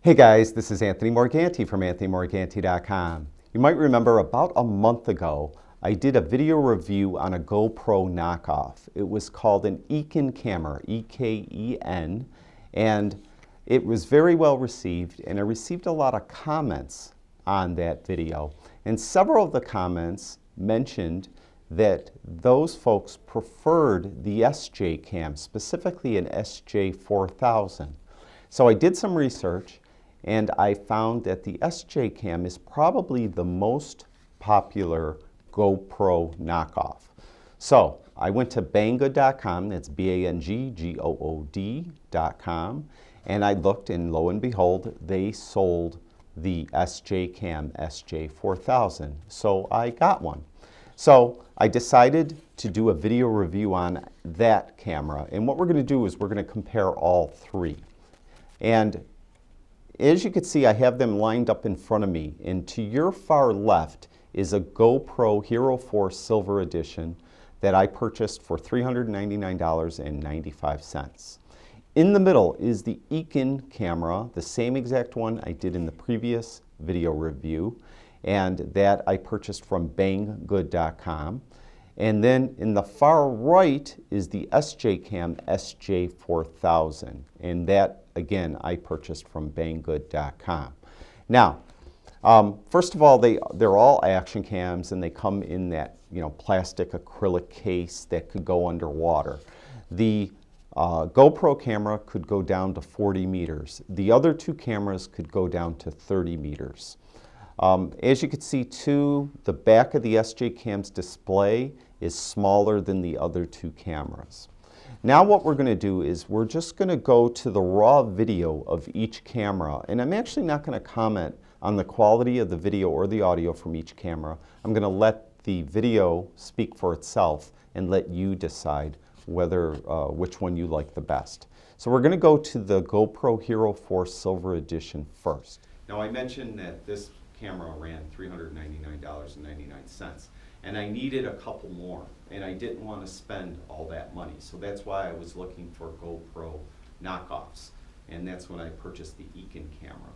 Hey guys, this is Anthony Morganti from anthonymorganti.com. You might remember about a month ago, I did a video review on a GoPro knockoff. It was called an Eken camera, E-K-E-N, and it was very well received, and I received a lot of comments on that video. And several of the comments mentioned that those folks preferred the SJCam, specifically an SJ4000. So I did some research, and I found that the SJCam is probably the most popular GoPro knockoff. So I went to Banggood.com, that's B-A-N-G-G-O-O-D.com, and I looked, and lo and behold, they sold the SJCam SJ4000. So I got one. So I decided to do a video review on that camera, and what we're going to do is we're going to compare all three. And as you can see, I have them lined up in front of me, and to your far left is a GoPro Hero4 Silver Edition that I purchased for $399.95. In the middle is the Eken camera, the same exact one I did in the previous video review, and that I purchased from Banggood.com. And then in the far right is the SJCam SJ4000, and that again I purchased from Banggood.com. Now, first of all, they're all action cams, and they come in that plastic acrylic case that could go underwater. The GoPro camera could go down to 40 meters. The other two cameras could go down to 30 meters. As you can see too, the back of the SJCam's display is smaller than the other two cameras. Now what we're going to do is we're just going to go to the raw video of each camera, and I'm actually not going to comment on the quality of the video or the audio from each camera. I'm going to let the video speak for itself and let you decide whether which one you like the best. So we're going to go to the GoPro Hero4 Silver Edition first. Now I mentioned that this camera ran $399.99, and I needed a couple more, and I didn't want to spend all that money, so that's why I was looking for GoPro knockoffs, and that's when I purchased the Eken camera.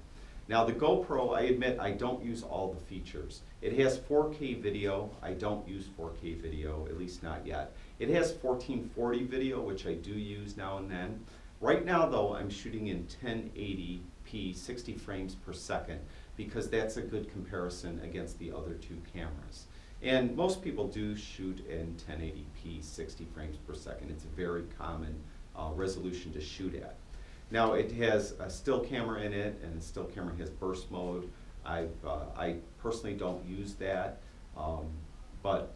Now the GoPro, I admit I don't use all the features. It has 4K video. I don't use 4K video, at least not yet. It has 1440 video, which I do use now and then. Right now though, I'm shooting in 1080p 60 frames per second, because that's a good comparison against the other two cameras. And most people do shoot in 1080p 60 frames per second. It's a very common resolution to shoot at. Now it has a still camera in it, and the still camera has burst mode. I personally don't use that, but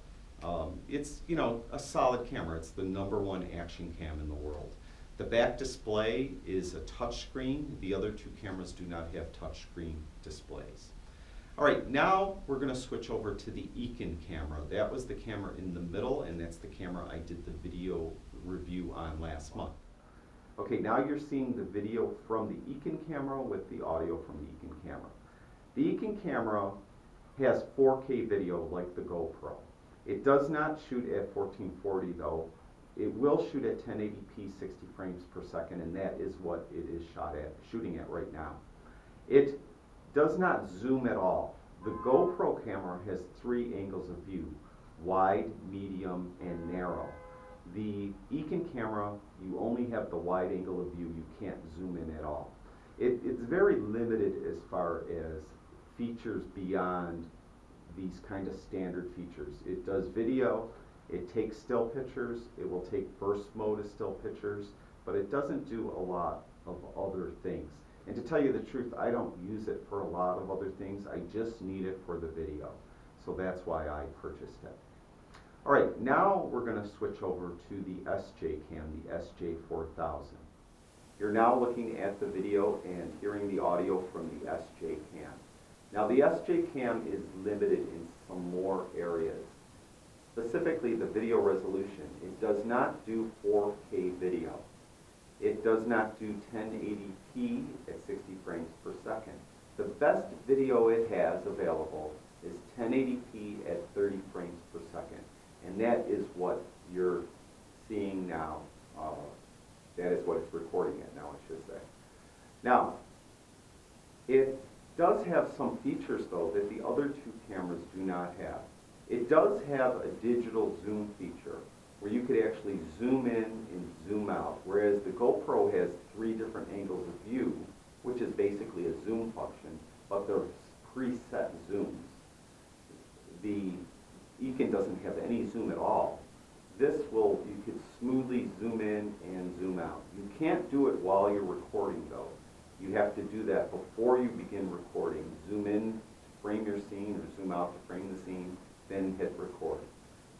it's a solid camera. It's the #1 action cam in the world. The back display is a touch screen. The other two cameras do not have touch screen displays. All right, now we're going to switch over to the Eken camera. That was the camera in the middle, and that's the camera I did the video review on last month. Okay, now you're seeing the video from the Eken camera with the audio from the Eken camera. The Eken camera has 4K video like the GoPro. It does not shoot at 1440 though. It will shoot at 1080p 60 frames per second, and that is what it is shooting at right now. It does not zoom at all. The GoPro camera has 3 angles of view: wide, medium, and narrow. The Eken camera, you only have the wide angle of view. You can't zoom in at all. It's very limited as far as features beyond these kind of standard features. It does video, it takes still pictures, it will take burst mode as still pictures, but it doesn't do a lot of other things. And to tell you the truth, I don't use it for a lot of other things. I just need it for the video. So that's why I purchased it. All right, now we're going to switch over to the SJCam, the SJ4000. You're now looking at the video and hearing the audio from the SJCam. Now the SJCam is limited in some more areas. Specifically the video resolution. It does not do 4K video. It does not do 1080p at 60 frames per second. The best video it has available is 1080p at 30 frames per second. And that is what you're seeing now. That is what it's recording at now, I should say. Now, It does have some features, though, that the other two cameras do not have. It does have a digital zoom feature where you could actually zoom in and zoom out, whereas the GoPro has 3 different angles of view, which is basically a zoom function, but they're preset zooms. The Eken doesn't have any zoom at all. This will, you could smoothly zoom in and zoom out. You can't do it while you're recording, though. You have to do that before you begin recording. Zoom in to frame your scene, or zoom out to frame the scene, then hit record.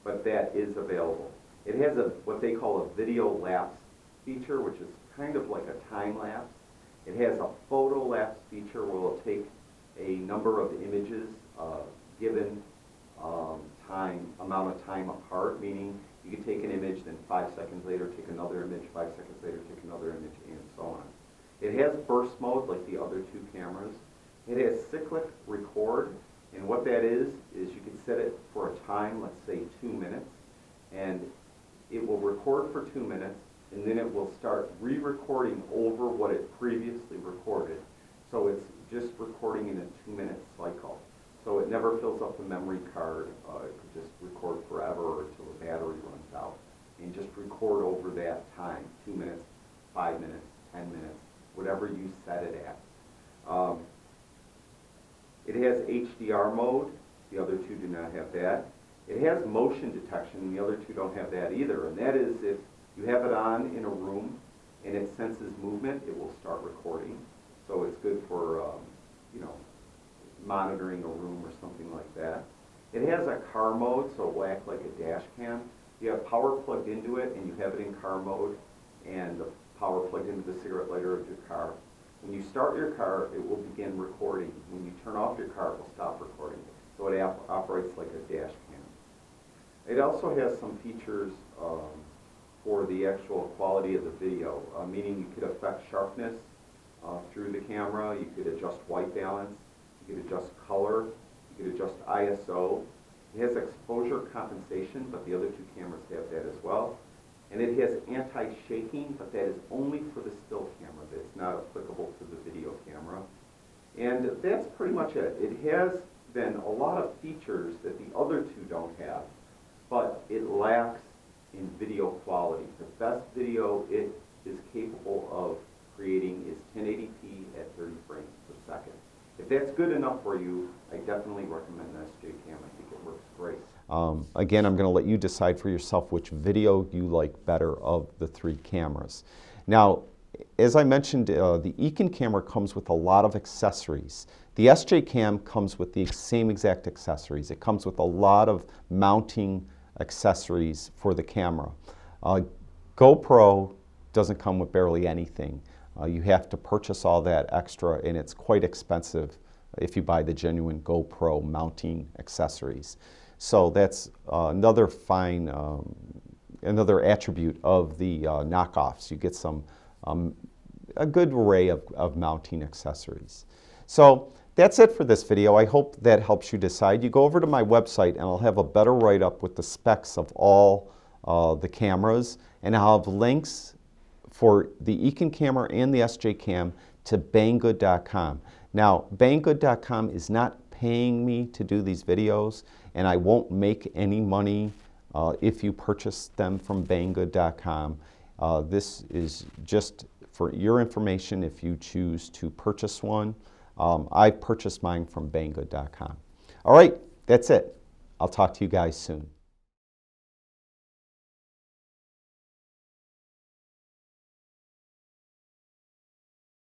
But that is available. It has what they call a video lapse feature, which is kind of like a time lapse. It has a photo lapse feature where it'll take a number of images given amount of time apart, meaning you can take an image, then 5 seconds later take another image, 5 seconds later take another image, and so on. It has burst mode like the other two cameras. It has cyclic record, and what that is you can set it for a time, let's say 2 minutes, and it will record for 2 minutes, and then it will start re-recording over what it previously recorded. So it's just recording in a 2-minute cycle. So it never fills up the memory card. It could just record forever until the battery runs out. And just record over that time, 2 minutes, 5 minutes, 10 minutes, whatever you set it at. It has HDR mode. The other two do not have that. It has motion detection, and the other two don't have that either. And that is if you have it on in a room and it senses movement, it will start recording. So it's good for, monitoring a room or something like that. It has a car mode, so it will act like a dash cam. You have power plugged into it, and you have it in car mode, and the power plugged into the cigarette lighter of your car. When you start your car, it will begin recording. When you turn off your car, it will stop recording. So it operates like a dash cam. It also has some features for the actual quality of the video, meaning you could affect sharpness through the camera, you could adjust white balance, you could adjust color, you could adjust ISO. It has exposure compensation, but the other two cameras have that as well. And it has anti-shaking, but that is only for the still camera. That's not applicable to the video camera. And that's pretty much it. It has then a lot of features that the other two don't have, but it lacks in video quality. The best video it is capable of creating is 1080p at 30 frames per second. If that's good enough for you, I definitely recommend the SJCam. I think it works great. Again, I'm going to let you decide for yourself which video you like better of the 3 cameras. Now, as I mentioned, the Eken camera comes with a lot of accessories. The SJCam comes with the same exact accessories. It comes with a lot of mounting accessories for the camera. GoPro doesn't come with barely anything. You have to purchase all that extra, and it's quite expensive if you buy the genuine GoPro mounting accessories. So that's another fine, another attribute of the knockoffs. You get some a good array of mounting accessories. So that's it for this video. I hope that helps you decide. You go over to my website and I'll have a better write-up with the specs of all the cameras, and I'll have links for the Eken camera and the SJCam to Banggood.com. Now, Banggood.com is not paying me to do these videos, and I won't make any money if you purchase them from Banggood.com. This is just for your information if you choose to purchase one. I purchased mine from Banggood.com. All right, that's it. I'll talk to you guys soon.